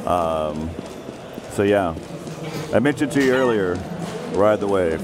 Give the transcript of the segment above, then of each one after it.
So yeah, I mentioned to you earlier, ride the wave.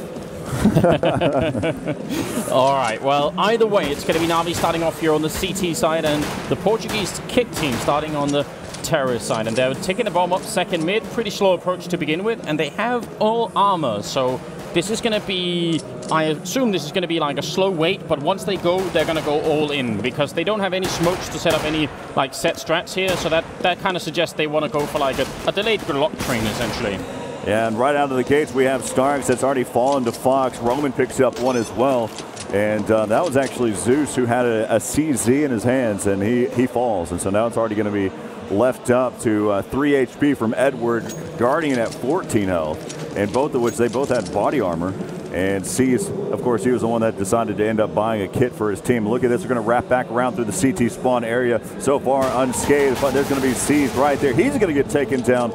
All right, well, either way, it's going to be NaVi starting off here on the CT side and the Portuguese K1ck team starting on the terrorist side. And they're taking the bomb up second mid, pretty slow approach to begin with, and they have all armor. So this is going to be, I assume this is going to be like a slow wait, but once they go, they're going to go all in because they don't have any smokes to set up any like set strats here. So that kind of suggests they want to go for like a delayed Glock train, essentially. Yeah, and right out of the gates, we have Starks that's already fallen to Fox. Roman picks up one as well. And that was actually Zeus who had a CZ in his hands, and he falls. And so now it's already going to be left up to 3 HP from Edward, Guardian at 14 health, and both of which they both had body armor. And C's, of course, he was the one that decided to end up buying a kit for his team. Look at this, we're going to wrap back around through the CT spawn area. So far unscathed, but there's going to be C's right there. He's going to get taken down.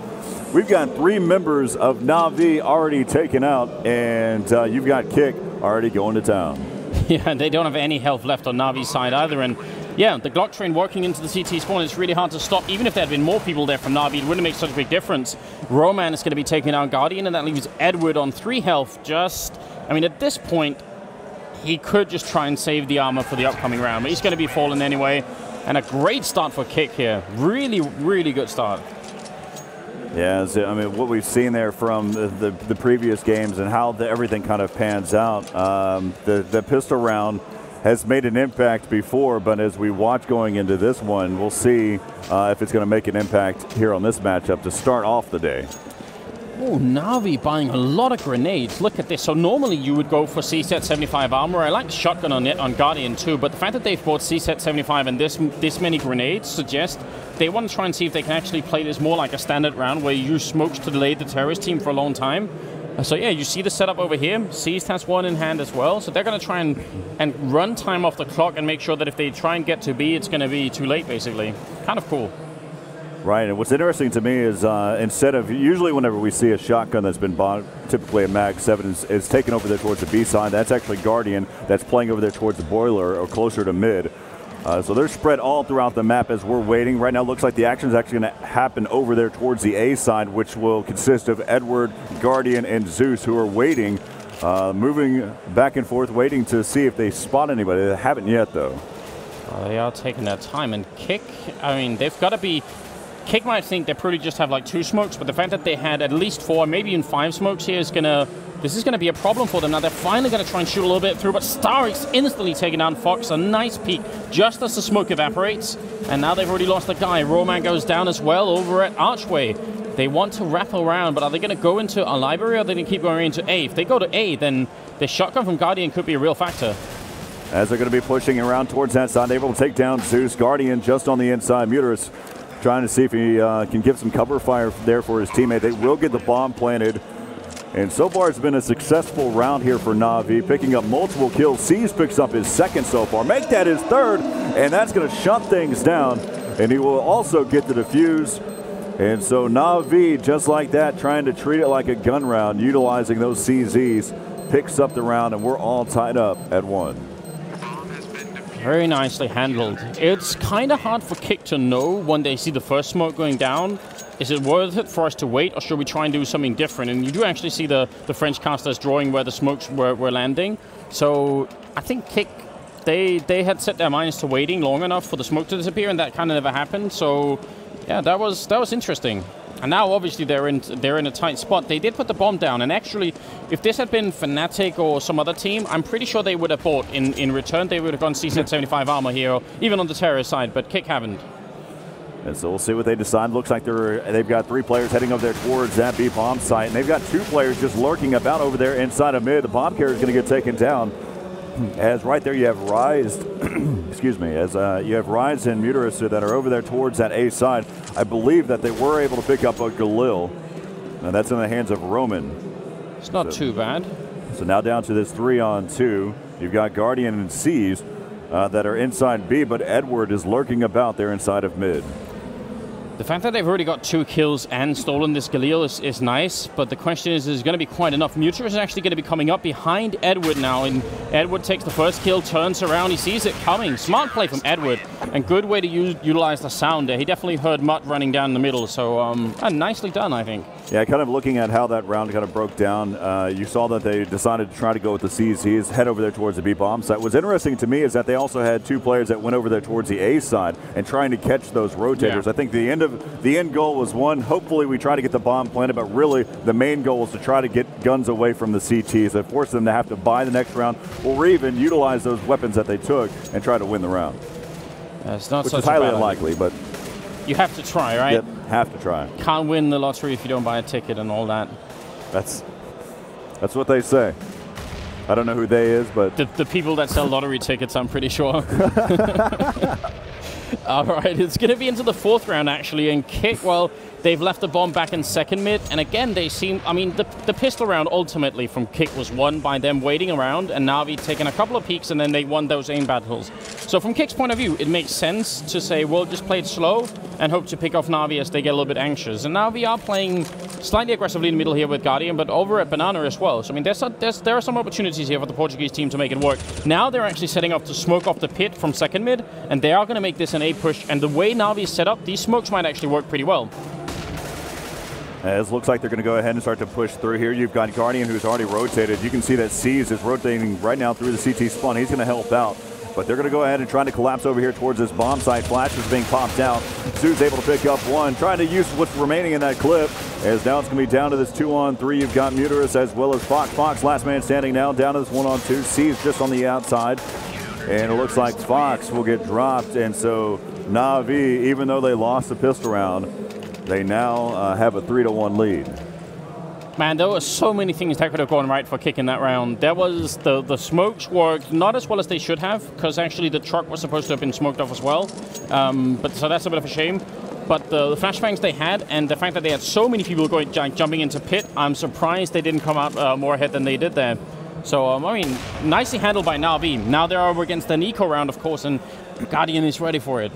We've got 3 members of NaVi already taken out, and you've got K1ck already going to town. Yeah, and they don't have any health left on Navi's side either. And yeah, the Glock train working into the CT spawn is really hard to stop. Even if there had been more people there from NaVi, it wouldn't make such a big difference. Roman is going to be taking out Guardian, and that leaves Edward on 3 health. I mean, at this point, he could just try and save the armor for the upcoming round, but he's going to be falling anyway. And a great start for K1ck here. Really, really good start. Yeah, I mean, what we've seen there from the previous games and how everything kind of pans out. The pistol round has made an impact before, but as we watch going into this one, we'll see if it's going to make an impact here on this matchup to start off the day. Oh, NaVi buying a lot of grenades. Look at this. So normally you would go for C-set 75 armor. I like the shotgun on Guardian too, but the fact that they've bought C-set 75 and this many grenades suggests they want to try and see if they can actually play this more like a standard round where you use smokes to delay the terrorist team for a long time. So yeah, you see the setup over here. Seized has one in hand as well. So they're going to try and run time off the clock and make sure that if they try and get to B, it's going to be too late, basically. Kind of cool. Right, and what's interesting to me is instead of, usually whenever we see a shotgun that's been bought, typically a Mag 7 is taken over there towards the B side. That's actually Guardian that's playing over there towards the boiler or closer to mid. So they're spread all throughout the map as we're waiting. Right now, it looks like the action is actually going to happen over there towards the A side, which will consist of Edward, Guardian, and Zeus, who are waiting, moving back and forth, waiting to see if they spot anybody. They haven't yet, though. They are taking their time, and K1ck, I mean, they've got to be... K1ck might think they probably just have like 2 smokes, but the fact that they had at least 4, maybe even 5 smokes here is gonna... This is going to be a problem for them. Now they're finally going to try and shoot a little bit through, but Stark's instantly taking down Fox. A nice peek just as the smoke evaporates. And now they've already lost a guy. Roman goes down as well over at Archway. They want to wrap around, but are they going to go into a library or are they going to keep going into A? If they go to A, then the shotgun from Guardian could be a real factor. As they're going to be pushing around towards that side, able to take down Zeus. Guardian just on the inside. Muterus trying to see if he can give some cover fire there for his teammate. They will get the bomb planted. And so far, it's been a successful round here for NaVi, picking up multiple kills. C's picks up his 2nd so far. Make that his 3rd, and that's going to shut things down. And he will also get the defuse. And so NaVi, just like that, trying to treat it like a gun round, utilizing those CZs, picks up the round, and we're all tied up at 1. Very nicely handled. It's kind of hard for K1ck to know when they see the first smoke going down. Is it worth it for us to wait, or should we try and do something different? And you do actually see the French casters drawing where the smokes were landing. So I think K1ck, they had set their minds to waiting long enough for the smoke to disappear, and that kind of never happened. So yeah, that was interesting. And now obviously they're in a tight spot. They did put the bomb down, and actually, if this had been Fnatic or some other team, I'm pretty sure they would have bought in return. They would have gone C-set 75 armor here, or even on the terrorist side, but K1ck haven't. And so we'll see what they decide. Looks like they've got 3 players heading over there towards that B bomb site, and they've got 2 players just lurking about over there inside of mid. The bomb carrier is going to get taken down. As right there you have Rise, excuse me, as you have Rise and Muterus that are over there towards that A side. I believe that they were able to pick up a Galil. Now that's in the hands of Roman. It's not too bad. So now down to this 3-on-2. You've got Guardian and C's that are inside B, but Edward is lurking about there inside of mid. The fact that they've already got 2 kills and stolen this Galil is nice, but the question is going to be quite enough. Mutra is actually going to be coming up behind Edward now, and Edward takes the first kill, turns around, he sees it coming. Smart play from Edward, and good way to utilize the sound there. He definitely heard Mutt running down the middle, so nicely done, I think. Yeah, kind of looking at how that round kind of broke down, you saw that they decided to try to go with the CZs, head over there towards the B bomb site. What's interesting to me is that they also had 2 players that went over there towards the A side and trying to catch those rotators. Yeah. I think the end goal was one. Hopefully we try to get the bomb planted, but really the main goal was to try to get guns away from the CTs and force them to have to buy the next round or even utilize those weapons that they took and try to win the round. It's not which such is highly a bad unlikely, but you have to try, right? Yep, have to try. Can't win the lottery if you don't buy a ticket and all that. That's what they say. I don't know who they is, but the people that sell lottery tickets, I'm pretty sure. All right, it's going to be into the 4th round, actually, and K1ck, well, they've left the bomb back in 2nd mid, and again, they seem, I mean, the pistol round ultimately from K1ck was won by them waiting around, and NaVi taking a couple of peeks, and then they won those aim battles. So from K1ck's point of view, it makes sense to say, well, just play it slow and hope to pick off NaVi as they get a little bit anxious. And NaVi are playing slightly aggressively in the middle here with Guardian, but over at Banana as well. So, I mean, there are some opportunities here for the Portuguese team to make it work. Now they're actually setting up to smoke off the pit from 2nd mid, and they are going to make this an A push, and the way NaVi is set up, these smokes might actually work pretty well. It looks like they're going to go ahead and start to push through here. You've got Guardian, who's already rotated. You can see that C's is rotating right now through the CT spawn. He's going to help out. But they're going to go ahead and try to collapse over here towards this bomb site. Flash is being popped out. Sue's able to pick up one, trying to use what's remaining in that clip. As now it's going to be down to this 2-on-3. You've got Muterus as well as Fox. Fox, last man standing now, down to this 1-on-2. C's just on the outside. And it looks like Fox will get dropped. And so NaVi, even though they lost the pistol round, they now have a 3-1 lead. Man, there were so many things that could have gone right for K1ck in that round. There was the smokes worked not as well as they should have, because actually the truck was supposed to have been smoked off as well. But so that's a bit of a shame. But the flashbangs they had, and the fact that they had so many people jumping into pit, I'm surprised they didn't come out more ahead than they did there. So, I mean, nicely handled by NaVi. Now they're over against the Nico round, of course, and Guardian is ready for it.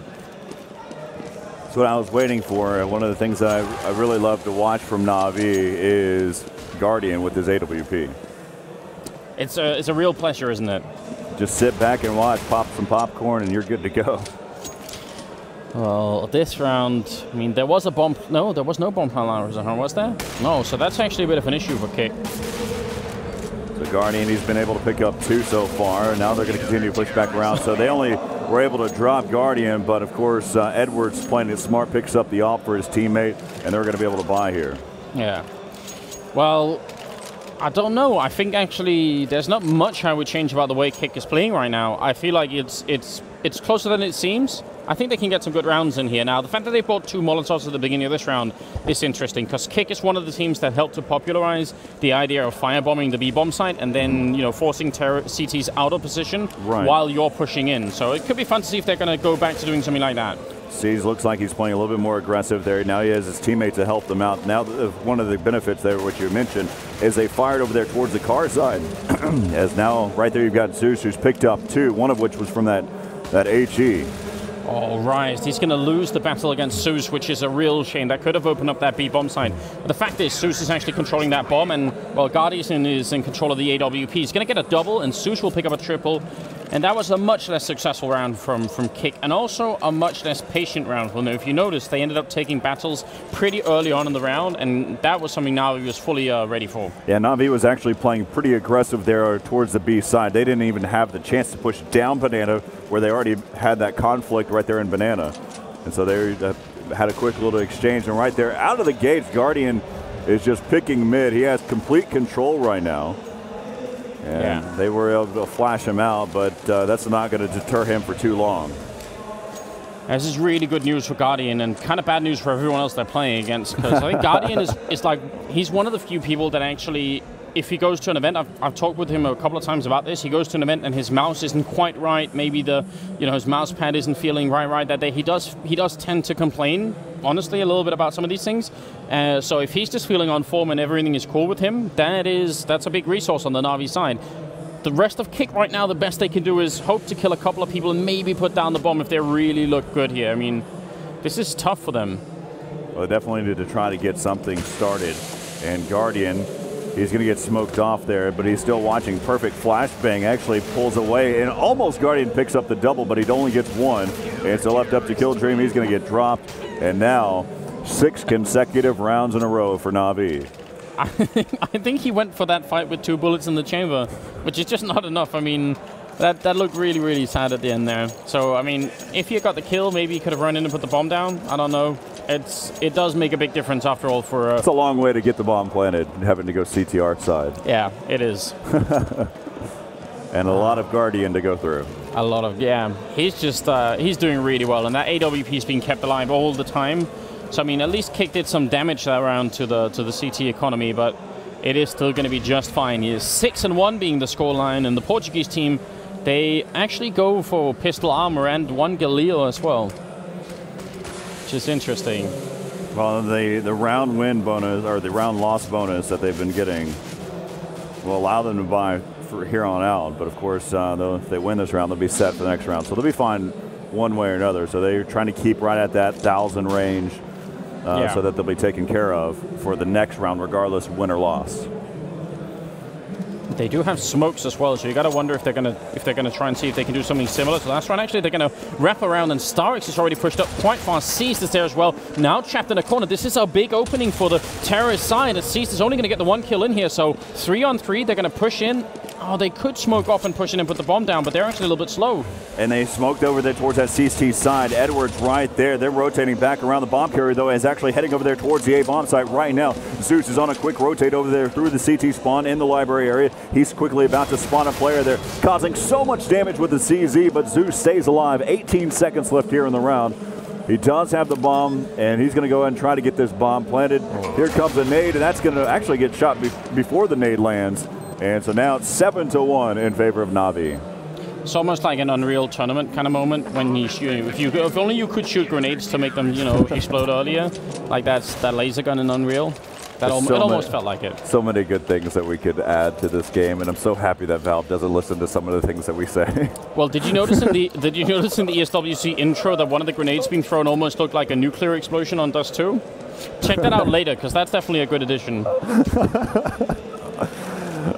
That's what I was waiting for. One of the things that I really love to watch from NaVi is Guardian with his AWP. It's a real pleasure, isn't it? Just sit back and watch, pop some popcorn, and you're good to go. Well, this round, I mean, there was a bomb. No, there was no bomb pile, was there? No, so that's actually a bit of an issue for K1ck. So Guardian, he's been able to pick up 2 so far, and now they're going to continue to push back around. So they only were able to drop Guardian, but of course, Edwards playing it smart, picks up the op for his teammate, and they're going to be able to buy here. Yeah. Well, I don't know. I think actually there's not much I would change about the way K1ck is playing right now. I feel like it's closer than it seems. I think they can get some good rounds in here. Now, the fact that they brought 2 Molotovs at the beginning of this round is interesting, because K1ck is one of the teams that helped to popularize the idea of firebombing the B-bomb site and then, you know, forcing CTs out of position while you're pushing in. So it could be fun to see if they're going to go back to doing something like that. C's looks like he's playing a little bit more aggressive there. Now he has his teammates to help them out. Now one of the benefits there, which you mentioned, is they fired over there towards the car side. As now right there you've got Zeus, who's picked up 2, one of which was from that HE. All right, he's going to lose the battle against Zeus, which is a real shame. That could have opened up that B-bomb site. But the fact is, Zeus is actually controlling that bomb, and, well, Guardian is in control of the AWP. He's going to get a double, and Zeus will pick up a triple. And that was a much less successful round from K1ck, and also a much less patient round. Well, if you notice, they ended up taking battles pretty early on in the round, and that was something NaVi was fully ready for. Yeah, NaVi was actually playing pretty aggressive there towards the B side. They didn't even have the chance to push down Banana, where they already had that conflict right there in Banana. And so they had a quick little exchange, and right there, out of the gates, Guardian is just picking mid. He has complete control right now. And they were able to flash him out, but that's not going to deter him for too long. This is really good news for Guardian, and kind of bad news for everyone else they're playing against, because I think Guardian is like, he's one of the few people that actually, if he goes to an event, I've talked with him a couple of times about this, he goes to an event and his mouse isn't quite right, maybe his mouse pad isn't feeling right that day. He does tend to complain, honestly, a little bit about some of these things. So if he's just feeling on form and everything is cool with him, that's a big resource on the NaVi side. The rest of K1ck right now, the best they can do is hope to kill a couple of people and maybe put down the bomb if they really look good here. I mean, this is tough for them. Well, they definitely need to try to get something started. And Guardian, he's going to get smoked off there, but he's still watching. Perfect flashbang actually pulls away, and almost Guardian picks up the double, but he only gets one. And it's left up to Kill Dream. He's going to get dropped. And now 6 consecutive rounds in a row for NaVi. I think he went for that fight with 2 bullets in the chamber, which is just not enough. I mean, that looked really, really sad at the end there. So, I mean, if he got the kill, maybe he could have run in and put the bomb down. I don't know. It does make a big difference after all for... It's a long way to get the bomb planted, having to go CTR side. Yeah, it is. And a lot of Guardian to go through. A lot of, yeah. He's just, he's doing really well, and that AWP's being kept alive all the time. So, I mean, at least K1ck did some damage that round to the CT economy, but it is still going to be just fine. He is 6-1 being the scoreline, and the Portuguese team, they actually go for pistol armor and 1 Galil as well, which is interesting. Well, the round win bonus, or the round loss bonus that they've been getting will allow them to buy for here on out. But, of course, if they win this round, they'll be set for the next round. So they'll be fine one way or another. So they're trying to keep right at that 1,000 range. So that they'll be taken care of for the next round, regardless of win or loss. They do have smokes as well, so you got to wonder if they're gonna try and see if they can do something similar to last round. Actually, they're gonna wrap around, and Starix is already pushed up quite far. Seized is there as well. Now trapped in a corner. This is a big opening for the terrorist side. And Seized is only gonna get the 1 kill in here, so 3-on-3. They're gonna push in. Oh, they could smoke off and push in and put the bomb down, but they're actually a little bit slow. And they smoked over there towards that CT side. Edwards right there. They're rotating back around. The bomb carrier, though, is actually heading over there towards the A-bomb site right now. Zeus is on a quick rotate over there through the CT spawn in the library area. He's quickly about to spawn a player there, causing so much damage with the CZ, but Zeus stays alive. 18 seconds left here in the round. He does have the bomb, and he's going to go ahead and try to get this bomb planted. Here comes a nade, and that's going to actually get shot before the nade lands. And so now it's 7-1 in favor of NaVi. It's almost like an Unreal Tournament kind of moment when he's shooting. If only you could shoot grenades to make them, explode earlier, like that laser gun in Unreal. It almost felt like it. So many good things that we could add to this game, and I'm so happy that Valve doesn't listen to some of the things that we say. Well, did you notice in the ESWC intro that one of the grenades being thrown almost looked like a nuclear explosion on Dust 2? Check that out later, because that's definitely a good addition.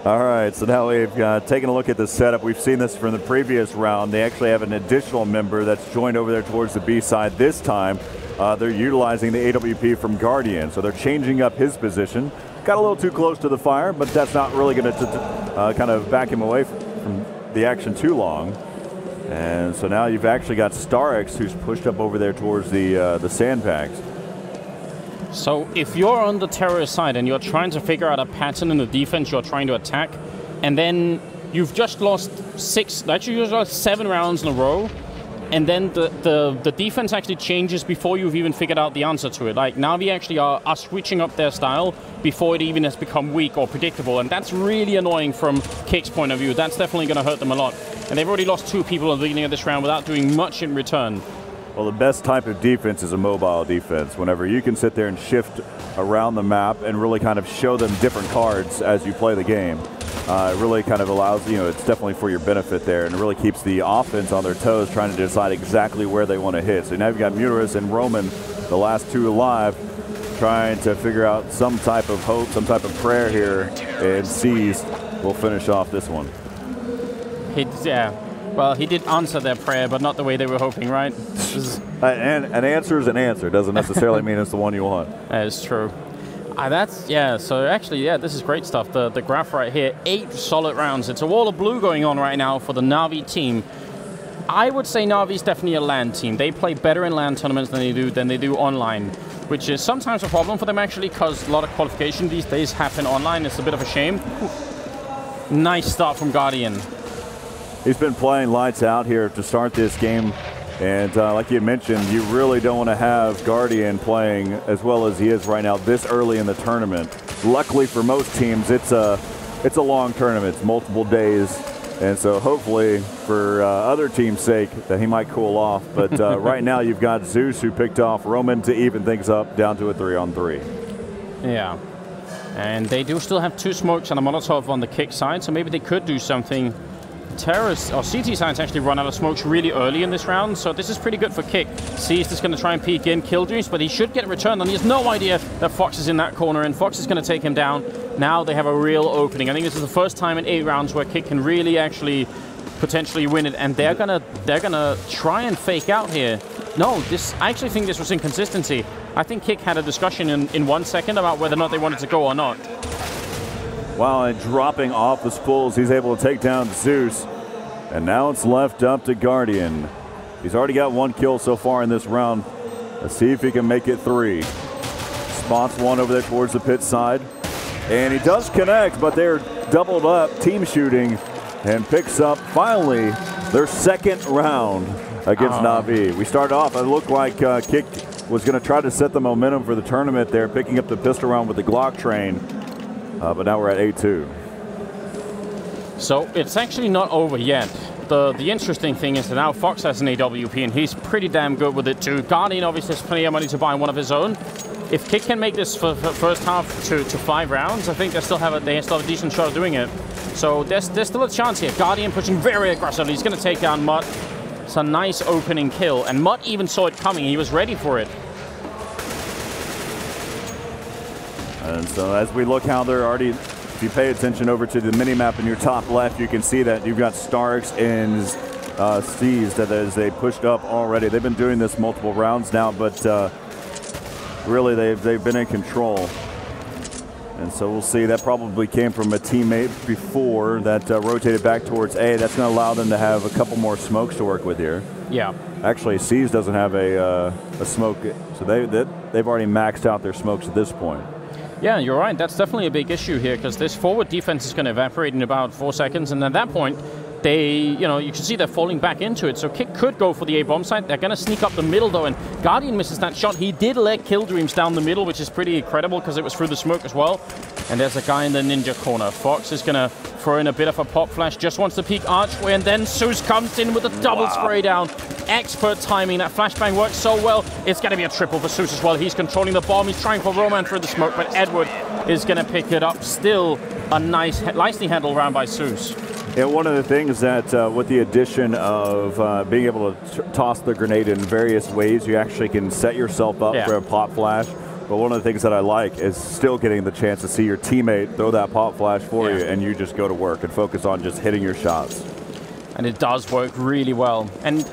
All right, so now we've taken a look at the setup. We've seen this from the previous round. They actually have an additional member that's joined over there towards the B side this time. They're utilizing the AWP from Guardian, so they're changing up his position. Got a little too close to the fire, but that's not really going to kind of back him away from the action too long. And so now you've actually got Starix, who's pushed up over there towards the sandbags. So if you're on the terrorist side and you're trying to figure out a pattern in the defense you're trying to attack, and then you've just lost 7 rounds in a row, and then the defense actually changes before you've even figured out the answer to it. Like, NaVi actually are switching up their style before it even has become weak or predictable, and that's really annoying from K1ck's point of view. That's definitely going to hurt them a lot. And they've already lost 2 people at the beginning of this round without doing much in return. Well, the best type of defense is a mobile defense. Whenever you can sit there and shift around the map and really kind of show them different cards as you play the game, it really kind of allows, it's definitely for your benefit there, and it really keeps the offense on their toes trying to decide exactly where they want to hit. So now you've got Muterus and Roman, the last 2 alive, trying to figure out some type of hope, some type of prayer here, and Seized will finish off this one. Well, he did answer their prayer, but not the way they were hoping, right? And an answer is an answer. Doesn't necessarily mean it's the one you want. That is true. So actually, this is great stuff. The graph right here, 8 solid rounds. It's a wall of blue going on right now for the NaVi team. I would say NaVi's definitely a LAN team. They play better in LAN tournaments than they do online, which is sometimes a problem for them, actually, because a lot of qualification these days happen online. It's a bit of a shame. Nice start from Guardian. He's been playing lights out here to start this game. And like you mentioned, you really don't want to have Guardian playing as well as he is right now this early in the tournament. Luckily for most teams, it's a long tournament. It's multiple days. And so hopefully for other teams' sake that he might cool off. But right now you've got Zeus, who picked off Roman to even things up down to a 3-on-3. Yeah. And they do still have 2 smokes and a Molotov on the K1ck side, so maybe they could do something Terrorists, or CT Science actually run out of smokes really early in this round, so this is pretty good for K1ck. Sees just going to try and peek in, kill Dreams, but he should get a return, and he has no idea that Fox is in that corner, and Fox is going to take him down. Now they have a real opening. I think this is the first time in 8 rounds where K1ck can really actually potentially win it, and they're gonna try and fake out here. No, I actually think this was inconsistency. I think K1ck had a discussion in 1 second about whether or not they wanted to go or not. Wow, and dropping off the spools, he's able to take down Zeus. And now it's left up to Guardian. He's already got 1 kill so far in this round. Let's see if he can make it 3. Spots one over there towards the pit side. And he does connect, but they're doubled up, team shooting, and picks up, finally, their 2nd round against NaVi. We started off, it looked like K1ck was going to try to set the momentum for the tournament there, picking up the pistol round with the Glock train. But now we're at 8-2. So it's actually not over yet. The interesting thing is that now Fox has an AWP, and he's pretty damn good with it too. Guardian obviously has plenty of money to buy one of his own. If K1ck can make this for first half to 5 rounds, I think they still have a decent shot of doing it. So there's still a chance here. Guardian pushing very aggressively. He's going to take down Mutt. It's a nice opening kill, and Mutt even saw it coming. He was ready for it. And so as we look how they're already, if you pay attention over to the mini-map in your top left, you can see that you've got Starks and Steez that as they pushed up already. They've been doing this multiple rounds now, but really they've been in control. And so we'll see, that probably came from a teammate before that rotated back towards A. That's going to allow them to have a couple more smokes to work with here. Yeah. Actually, Steez doesn't have a smoke, so they've already maxed out their smokes at this point. Yeah, you're right. That's definitely a big issue here, because this forward defense is going to evaporate in about 4 seconds, and at that point, you can see they're falling back into it. So K1ck could go for the A-bomb site. They're going to sneak up the middle, though, and Guardian misses that shot. He did let Kill Dreams down the middle, which is pretty incredible, because it was through the smoke as well. And there's a guy in the ninja corner. Fox is going to throw in a bit of a pop flash, just wants to peek archway, and then Zeus comes in with a double spray down. Expert timing. That flashbang works so well. It's going to be a triple for Zeus as well. He's controlling the bomb. He's trying for Roman through the smoke, but Edward is going to pick it up. Still a nicely handled round by Zeus. Yeah, one of the things that with the addition of being able to toss the grenade in various ways, you actually can set yourself up for a pop flash. But one of the things that I like is still getting the chance to see your teammate throw that pop flash for you, and you just go to work and focus on just hitting your shots. And it does work really well. And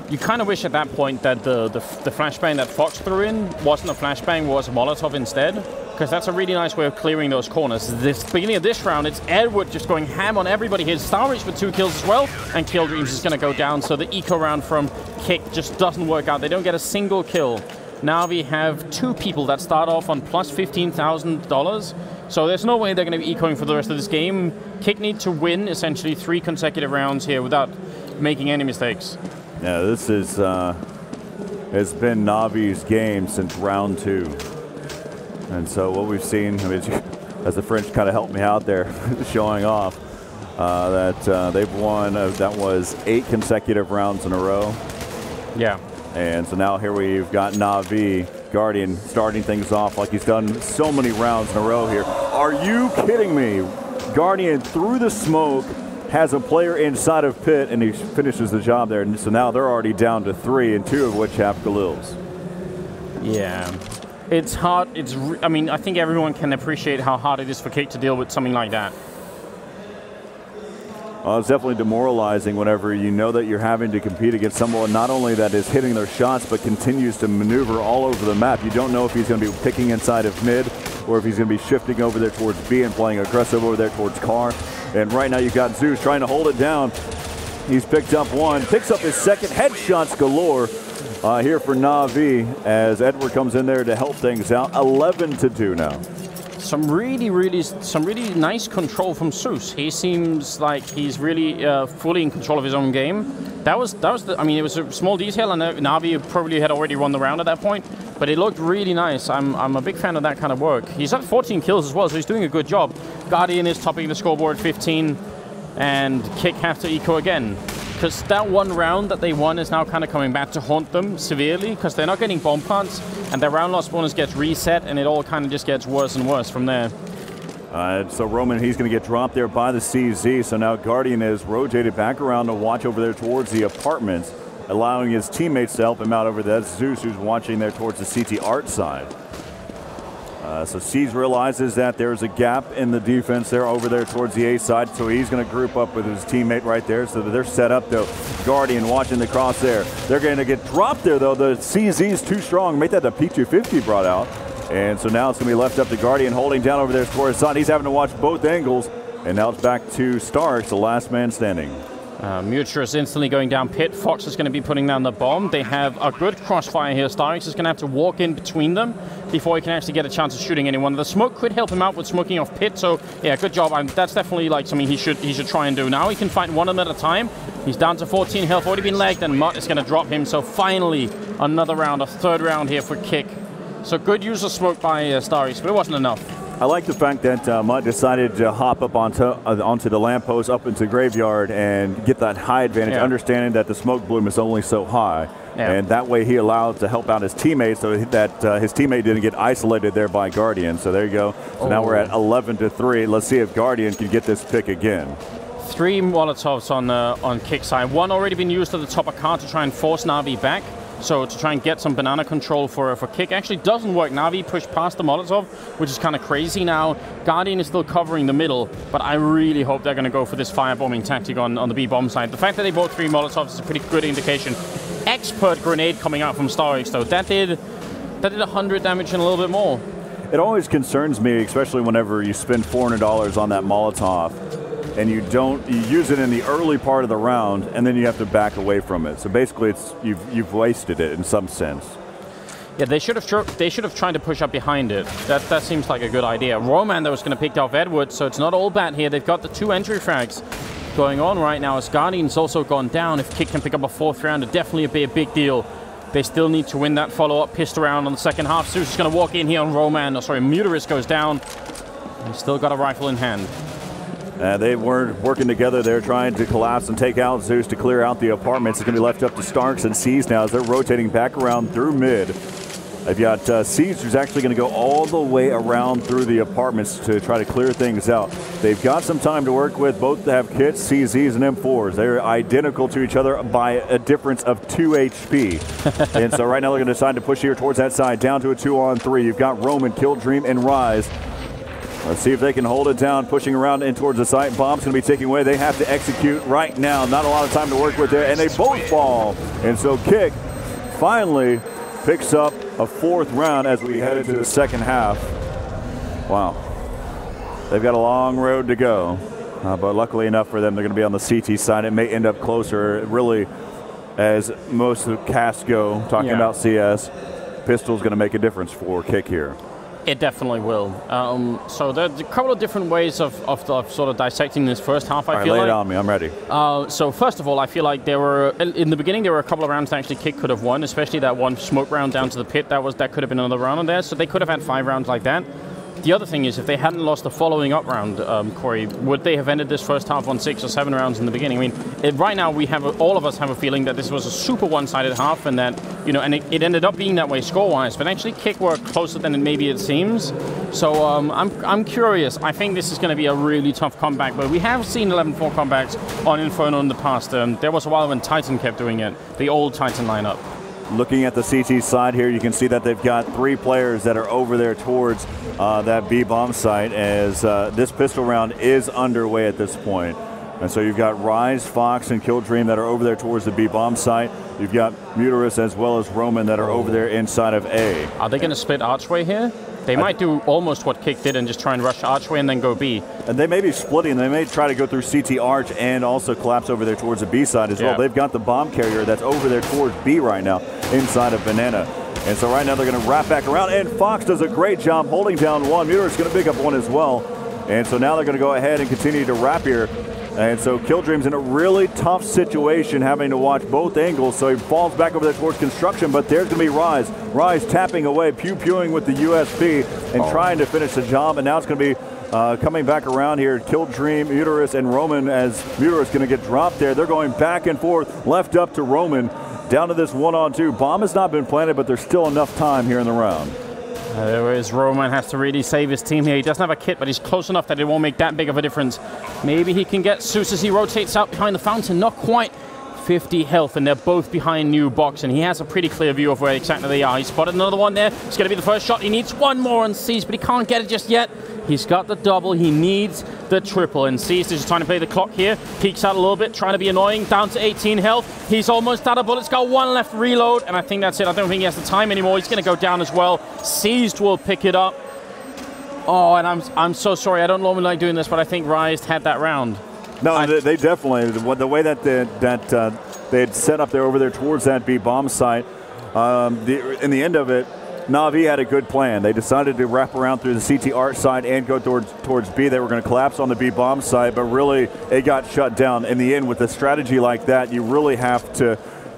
you kind of wish at that point that the flashbang that Fox threw in wasn't a flashbang, was a Molotov instead, because that's a really nice way of clearing those corners. This beginning of this round, it's Edward just going ham on everybody. Here's Starrich with 2 kills as well, and Kill Dreams is going to go down. So the eco round from K1ck just doesn't work out. They don't get a single kill. Now we have 2 people that start off on plus $15,000. So there's no way they're going to be ecoing for the rest of this game. K1ck need to win essentially 3 consecutive rounds here without making any mistakes. Yeah, this is has been NaVi's game since round 2. And so what we've seen, I mean, as the French kind of helped me out there, showing off that they've won, that was 8 consecutive rounds in a row. Yeah. And so now here we've got NaVi, Guardian, starting things off like he's done so many rounds in a row here. Are you kidding me? Guardian through the smoke, has a player inside of pit, and he finishes the job there. And so now they're already down to 3, and 2 of which have Galils. Yeah. It's hard. I mean, I think everyone can appreciate how hard it is for K1ck to deal with something like that. Well, it's definitely demoralizing whenever you know that you're having to compete against someone not only that is hitting their shots, but continues to maneuver all over the map. You don't know if he's going to be picking inside of mid, or if he's going to be shifting over there towards B and playing aggressive over there towards car. And right now you've got Zeus trying to hold it down. He's picked up 1, picks up his 2nd, headshots galore here for NaVi as Edward comes in there to help things out. 11-2 now. Some really nice control from Zeus. He seems like he's really fully in control of his own game. I mean, it was a small detail, and NaVi probably had already won the round at that point, but it looked really nice. I'm a big fan of that kind of work. He's at 14 kills as well, so he's doing a good job. Guardian is topping the scoreboard 15, and K1ck have to eco again. Because that 1 round that they won is now kind of coming back to haunt them severely, because they're not getting bomb plants, and their round loss bonus gets reset, and it all kind of just gets worse and worse from there. So Roman, he's going to get dropped there by the CZ. So now Guardian is rotated back around to watch over there towards the apartments, allowing his teammates to help him out over there. That's Zeus, who's watching there towards the CT Art side. So C's realizes that there's a gap in the defense there over there towards the A side, so he's going to group up with his teammate right there. So they're set up, though. Guardian watching the cross there. They're going to get dropped there, though. The CZ is too strong. Make that the P250 brought out. And so now it's going to be left up to Guardian holding down over there towards Son. He's having to watch both angles. And now it's back to Starks, the last man standing. Mutrus instantly going down pit. Fox is going to be putting down the bomb. They have a good crossfire here. Starks is going to have to walk in between them before he can actually get a chance of shooting anyone. The smoke could help him out with smoking off pit, so yeah, good job. That's definitely like something he should try and do. Now he can fight one of them at a time. He's down to 14 health, already been lagged, and Mutt is going to drop him. So finally, another round, a third round here for K1ck. So good use of smoke by Starks, but it wasn't enough. I like the fact that Mutt decided to hop up onto the lamppost up into Graveyard and get that high advantage, understanding that the smoke bloom is only so high. And that way he allowed to help out his teammates so that his teammate didn't get isolated there by Guardian. So there you go. So now we're at 11-3. Let's see if Guardian can get this pick again. 3 Molotovs on K1ck side. One already been used at the top of car to try and force NaVi back. So to try and get some banana control for K1ck actually doesn't work. NaVi pushed past the Molotov, which is kind of crazy now. Guardian is still covering the middle, but I really hope they're going to go for this firebombing tactic on the B-bomb side. The fact that they bought 3 Molotovs is a pretty good indication. Expert grenade coming out from Starix, though. That did 100 damage and a little bit more. It always concerns me, especially whenever you spend $400 on that Molotov, and you use it in the early part of the round, and then you have to back away from it. So basically, you've wasted it in some sense. Yeah, they should have tried to push up behind it. That seems like a good idea. Roman, though, is going to pick off Edward, so it's not all bad here. They've got the 2 entry frags going on right now. As Guardian's also gone down. If K1ck can pick up a 4th round, it'd definitely be a big deal. They still need to win that follow-up pissed around on the second half. Zeus is going to walk in here on Roman. Oh, sorry, Muteris goes down. He's still got a rifle in hand. They were working together. They're trying to collapse and take out Zeus to clear out the apartments. It's going to be left up to Starks and C's now as they're rotating back around through mid. They've got C's who's actually going to go all the way around through the apartments to try to clear things out. They've got some time to work with. Both have kits, CZs and M4s. They're identical to each other by a difference of 2 HP. And so right now they're going to decide to push here towards that side, down to a 2-on-3. You've got Roman, Killdream, and Rise. Let's see if they can hold it down, pushing around in towards the site. Bomb's going to be taken away. They have to execute right now. Not a lot of time to work with there, and they both fall. And so K1ck finally picks up a 4th round as we head into the second half. Wow. They've got a long road to go, but luckily enough for them, they're going to be on the CT side. It may end up closer, really, as most of the casts go, talking about CS. Pistol's going to make a difference for K1ck here. It definitely will. So there's a couple of different ways of sort of dissecting this first half, I feel like. Lay it on me. I'm ready. So first of all, I feel like in the beginning, there were a couple of rounds that actually K1ck could have won, especially that one smoke round down to the pit. That could have been another round on there. So they could have had 5 rounds like that. The other thing is, if they hadn't lost the following up round, Corey, would they have ended this first half on 6 or 7 rounds in the beginning? I mean, right now all of us have a feeling that this was a super one-sided half, and that and it ended up being that way score-wise. But actually, K1ck were closer than maybe it seems. So I'm curious. I think this is going to be a really tough comeback. But we have seen 11-4 comebacks on Inferno in the past. There was a while when Titan kept doing it, the old Titan lineup. Looking at the CT side here, you can see that they've got 3 players that are over there towards that B-bomb site, as this pistol round is underway at this point. And so you've got Rise, Fox, and Killdream that are over there towards the B-bomb site. You've got Muteris as well as Roman that are over there inside of A. Are they going to split Archway here? They might do almost what K1ck did and just try and rush Archway and then go B. And they may be splitting. They may try to go through CT Arch and also collapse over there towards the B side as well. They've got the bomb carrier that's over there towards B right now inside of Banana. And so right now they're going to wrap back around. And Fox does a great job holding down one. Muter is going to pick up one as well. And so now they're going to go ahead and continue to wrap here. And so Killdream's in a really tough situation, having to watch both angles. So he falls back over there towards construction, but there's going to be Rise. Rise tapping away, pew-pewing with the USP and trying to finish the job. And now it's going to be coming back around here. Killdream, Muteris, and Roman, as Muteris going to get dropped there. They're going back and forth, left up to Roman, down to this 1-on-2. Bomb has not been planted, but there's still enough time here in the round. There is Roman, has to really save his team here. He doesn't have a kit, but he's close enough that it won't make that big of a difference. Maybe he can get Zeus as he rotates out behind the fountain. Not quite. 50 health, and they're both behind New Box, and he has a pretty clear view of where exactly they are. He spotted another one there. It's going to be the first shot. He needs one more on Seized, but he can't get it just yet. He's got the double. He needs the triple, and Seized is just trying to play the clock here. Peeks out a little bit, trying to be annoying. Down to 18 health. He's almost out of bullets. Got one left reload, and I think that's it. I don't think he has the time anymore. He's going to go down as well. Seized will pick it up. Oh, and I'm so sorry. I don't normally like doing this, but I think Rise had that round. No, they definitely, the way that they had set up there over there towards that B bomb site, in the end of it, NaVi had a good plan. They decided to wrap around through the CT art side and go towards B. They were going to collapse on the B bomb site, but really it got shut down. In the end, with a strategy like that, you really have to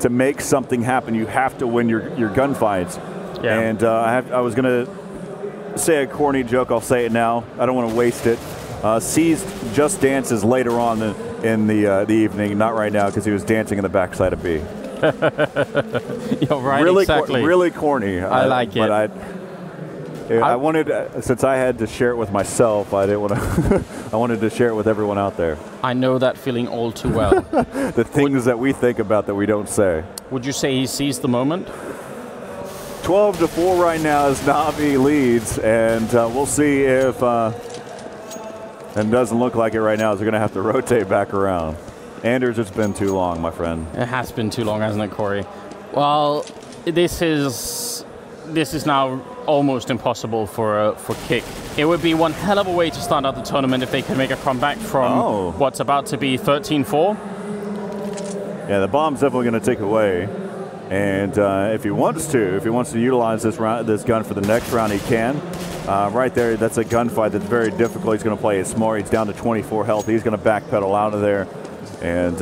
make something happen. You have to win your gunfights. Yeah. And I was going to say a corny joke. I'll say it now. I don't want to waste it. Seized just dances later on in the evening, not right now because he was dancing in the backside of B. You're right, really, exactly. Really corny. I like it. But I wanted, since I had to share it with myself, I didn't want to. I wanted to share it with everyone out there. I know that feeling all too well. The things that we think about that we don't say. Would you say he seized the moment? 12-4 right now as NaVi leads, and we'll see if. And doesn't look like it right now, so they're going to have to rotate back around. Anders, it's been too long, my friend. It has been too long, hasn't it, Corey? Well, this is now almost impossible for K1ck. It would be one hell of a way to start out the tournament if they could make a comeback from what's about to be 13-4. Yeah, the bomb's definitely going to take away. And if he wants to utilize this gun for the next round, he can. Right there, that's a gunfight that's very difficult. He's going to play it smart. He's down to 24 health. He's going to backpedal out of there. And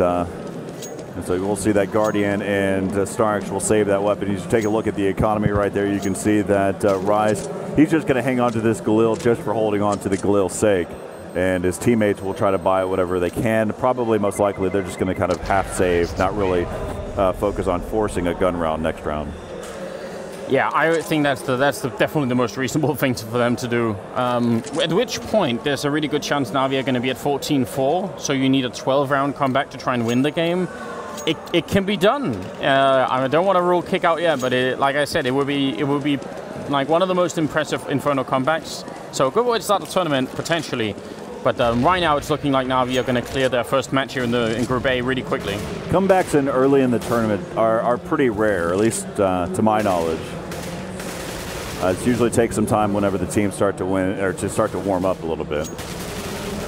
so we'll see that Guardian and Starks will save that weapon. You should take a look at the economy right there. You can see that Rise, he's just going to hang on to this Galil just for holding on to the Galil's sake. And his teammates will try to buy whatever they can. Probably, most likely, they're just going to kind of half save, not really focus on forcing a gun round next round. Yeah, I think that's definitely the most reasonable thing for them to do. At which point, there's a really good chance NaVi are going to be at 14-4, so you need a 12-round comeback to try and win the game. It can be done. I don't want to rule K1ck out yet, but like I said, it would be like one of the most impressive Inferno comebacks. So a good way to start the tournament, potentially. But right now, it's looking like NaVi are going to clear their first match here in Group A really quickly. Comebacks early in the tournament are pretty rare, at least to my knowledge. It usually takes some time whenever the teams start to win or to start to warm up a little bit.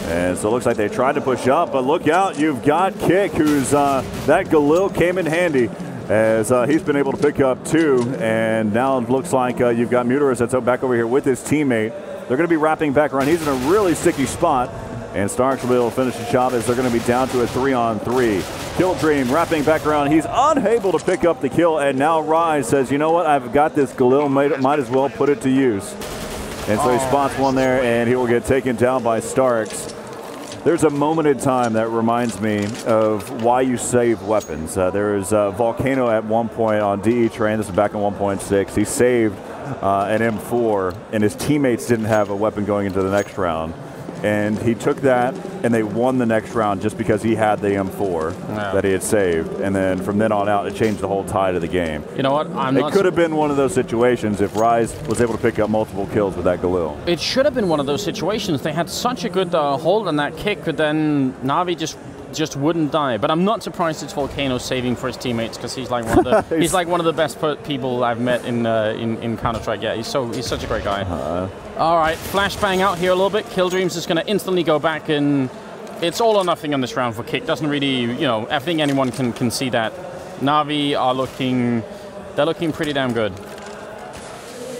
And so it looks like they tried to push up, but look out! You've got K1ck, who's that Galil came in handy as he's been able to pick up 2, and now it looks like you've got Muterus that's back over here with his teammate. They're going to be wrapping back around. He's in a really sticky spot, and Starks will be able to finish the job as they're going to be down to a 3-on-3. Kill Dream wrapping back around. He's unable to pick up the kill, and now Rise says, you know what, I've got this Galil, might as well put it to use. And so he spots one there, and he will get taken down by Starks. There's a moment in time that reminds me of why you save weapons. There was Volcano at one point on DE Train. This is back in 1.6. He saved an M4, and his teammates didn't have a weapon going into the next round. And he took that, and they won the next round just because he had the M4 that he had saved. And then from then on out, it changed the whole tide of the game. You know what? It could have been one of those situations if Rise was able to pick up multiple kills with that Galil. It should have been one of those situations. They had such a good hold on that K1ck, but then NaVi just wouldn't die. But I'm not surprised it's Volcano saving for his teammates, because he's like one of the he's like one of the best people I've met in Counter-Strike. Yeah, he's such a great guy. All right, flashbang out here a little bit. Kill Dream's just going to instantly go back, and it's all or nothing on this round for K1ck. Doesn't really, I think anyone can see that. NaVi are looking pretty damn good.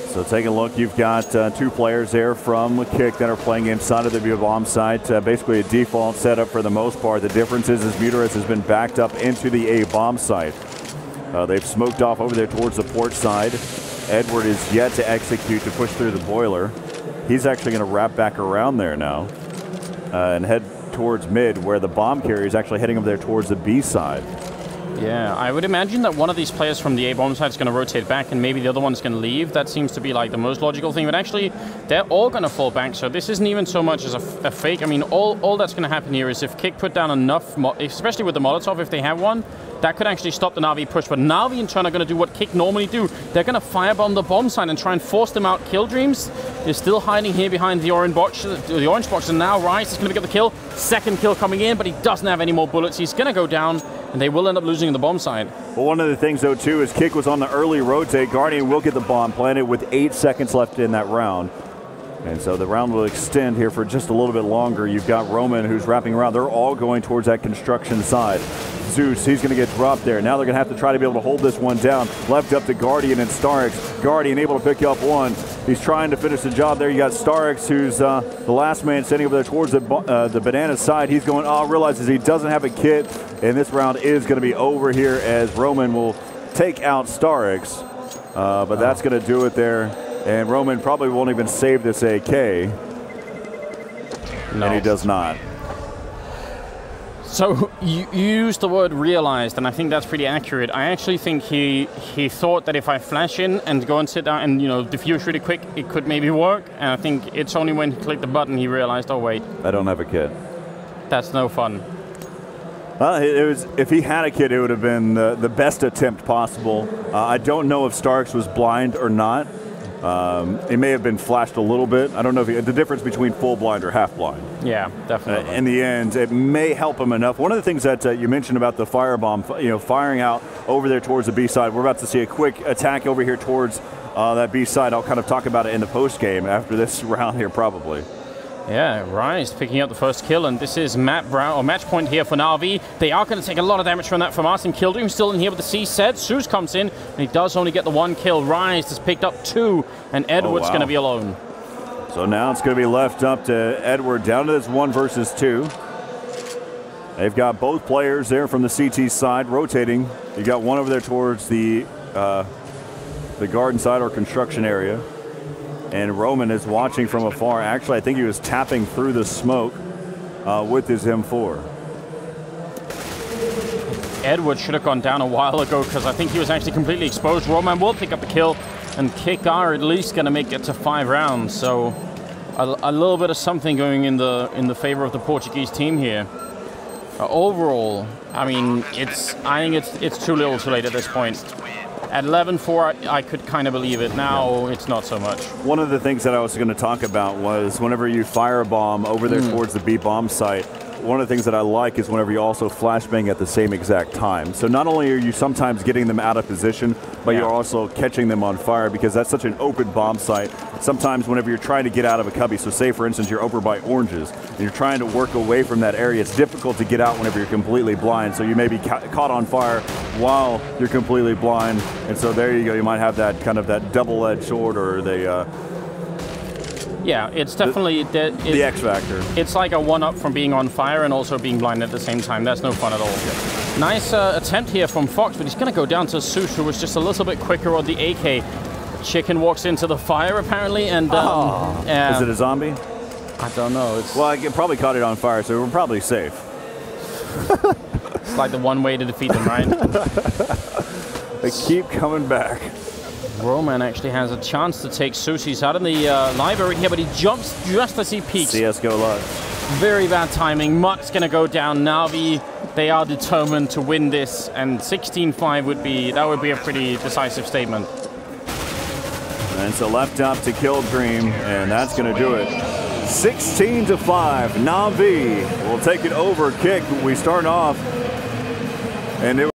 So take a look. You've got 2 players there from K1ck that are playing inside of the B bomb site. Basically a default setup for the most part. The difference is Muterus has been backed up into the A bomb site. They've smoked off over there towards the port side. Edward is yet to execute to push through the boiler. He's actually going to wrap back around there now and head towards mid, where the bomb carrier is actually heading over there towards the B side. Yeah, I would imagine that one of these players from the A bomb side is going to rotate back and maybe the other one's going to leave. That seems to be like the most logical thing. But actually, they're all going to fall back. So this isn't even so much as a fake. I mean, all that's going to happen here is if K1ck put down enough, especially with the Molotov, if they have one, that could actually stop the NaVi push. But NaVi in turn are going to do what K1ck normally do. They're going to firebomb the bomb side and try and force them out. Kill Dreams is still hiding here behind the orange box. And now Rise is going to get the kill. Second kill coming in, but he doesn't have any more bullets. He's going to go down, and they will end up losing in the bomb side. Well, one of the things, though, too, is K1ck was on the early rotate. Guardian will get the bomb planted with 8 seconds left in that round. And so the round will extend here for just a little bit longer. You've got Roman, who's wrapping around. They're all going towards that construction side. Zeus, he's going to get dropped there. Now they're going to have to try to be able to hold this one down. Left up to Guardian and Starix. Guardian able to pick up one. He's trying to finish the job there. You got Starix, who's the last man standing over there towards the banana side. He's going, realizes he doesn't have a kit. And this round is going to be over here as Roman will take out Starix. But that's going to do it there. And Roman probably won't even save this AK. No. And he does not. So you used the word realized, and I think that's pretty accurate. I actually think he thought that if I flash in and go and sit down and defuse really quick, it could maybe work. And I think it's only when he clicked the button he realized, oh wait, I don't have a kit. That's no fun. If he had a kit, it would have been the best attempt possible. I don't know if Starix was blind or not. It may have been flashed a little bit. I don't know if the difference between full blind or half blind. Yeah, definitely. In the end, it may help him enough. One of the things that you mentioned about the firebomb, firing out over there towards the B side. We're about to see a quick attack over here towards that B side. I'll kind of talk about it in the post game after this round here, probably. Yeah, Rise picking up the first kill, and this is match point here for NaVi. They are going to take a lot of damage from that from us, and Killdream still in here with the C set. Zeus comes in, and he does only get the 1 kill. Rise has picked up 2, and Edward's going to be alone. So now it's going to be left up to Edward, down to this 1 versus 2. They've got both players there from the CT side rotating. You got one over there towards the garden side or construction area. And Roman is watching from afar. Actually, I think he was tapping through the smoke with his M4. Edward should have gone down a while ago because I think he was actually completely exposed. Roman will pick up the kill, and K1ck are at least going to make it to 5 rounds. So a little bit of something going in the favor of the Portuguese team here. Overall, I mean, I think it's too little too late at this point. At 11-4, I could kind of believe it. Now, it's not so much. One of the things that I was going to talk about was whenever you firebomb over there towards the B bomb site, one of the things that I like is whenever you also flashbang at the same exact time. So not only are you sometimes getting them out of position, but you're also catching them on fire because that's such an open bomb site. Sometimes whenever you're trying to get out of a cubby, so say for instance you're over by oranges, and you're trying to work away from that area, it's difficult to get out whenever you're completely blind. So you may be caught on fire while you're completely blind. And so there you go, you might have that kind of that double-edged sword or the yeah, it's definitely the X factor. It's like a one-up from being on fire and also being blind at the same time. That's no fun at all. Yeah. Nice attempt here from Fox, but he's going to go down to Zeus, who was just a little bit quicker on the AK. Chicken walks into the fire apparently, and is it a zombie? I don't know. Well, I probably caught it on fire, so we're probably safe. It's like the one way to defeat them, right? They keep coming back. Roman actually has a chance to take Zeus. He's out in the library here, but he jumps just as he peeks. CSGO luck. Very bad timing. Mutt's going to go down. NaVi, they are determined to win this, and 16-5 would be a pretty decisive statement. And so left up to Killdream, and that's going to do it. 16-5. NaVi will take it over K1ck. We start off, and it